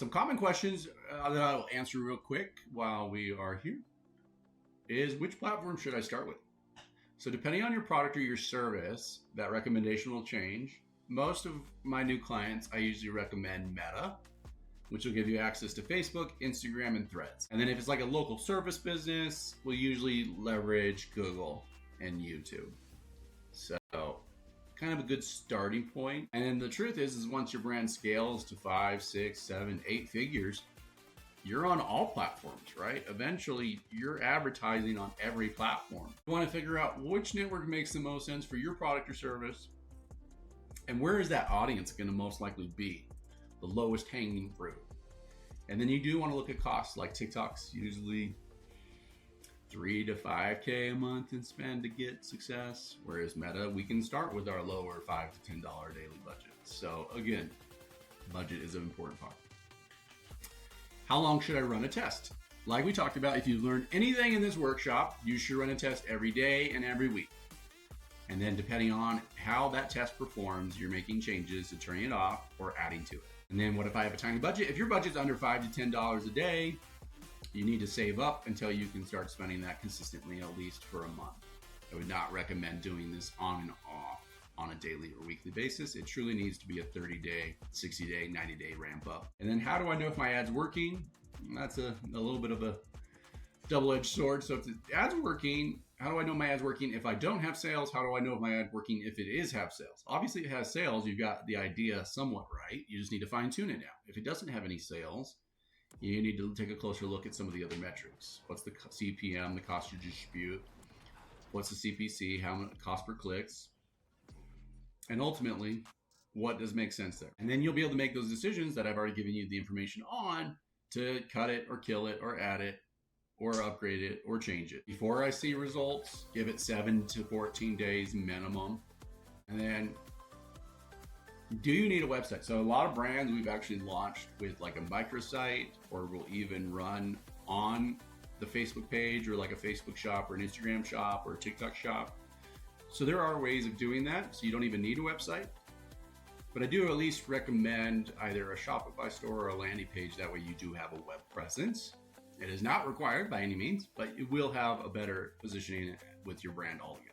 Some common questions that I'll answer real quick while we are here is which platform should I start with? So depending on your product or your service, that recommendation will change. Most of my new clients, I usually recommend Meta, which will give you access to Facebook, Instagram, and Threads. And then if it's like a local service business, we'll usually leverage Google and YouTube. So kind of a good starting point. And then the truth is once your brand scales to 5, 6, 7, 8 figures, you're on all platforms, right? Eventually, you're advertising on every platform. You want to figure out which network makes the most sense for your product or service, and where is that audience going to most likely be? The lowest hanging fruit. And then you do want to look at costs, like TikTok's usually $3 to $5K a month in spend to get success, whereas Meta, we can start with our lower $5 to $10 daily budget. So again, budget is an important part. How long should I run a test? Like we talked about, if you learned anything in this workshop, you should run a test every day and every week. And then depending on how that test performs, you're making changes to turning it off or adding to it. And then what if I have a tiny budget? If your budget's under $5 to $10 a day, you need to save up until you can start spending that consistently, at least for a month. I would not recommend doing this on and off on a daily or weekly basis. It truly needs to be a 30-day, 60-day, 90-day ramp up. And then how do I know if my ad's working? That's a little bit of a double-edged sword. So if the ad's working, how do I know my ad's working? If I don't have sales, how do I know if my ad's working if it is have sales? Obviously, if it has sales, you've got the idea somewhat right. You just need to fine-tune it now. If it doesn't have any sales, you need to take a closer look at some of the other metrics. What's the CPM, the cost to distribute? What's the CPC, how much cost per clicks? And ultimately, what does make sense there? And then you'll be able to make those decisions that I've already given you the information on to cut it or kill it or add it or upgrade it or change it. Before I see results, give it 7 to 14 days minimum. And then, do you need a website? So a lot of brands we've actually launched with like a microsite, or we'll even run on the Facebook page or like a Facebook shop or an Instagram shop or a TikTok shop. So there are ways of doing that, so you don't even need a website. But I do at least recommend either a Shopify store or a landing page. That way you do have a web presence. It is not required by any means, but it will have a better positioning with your brand altogether.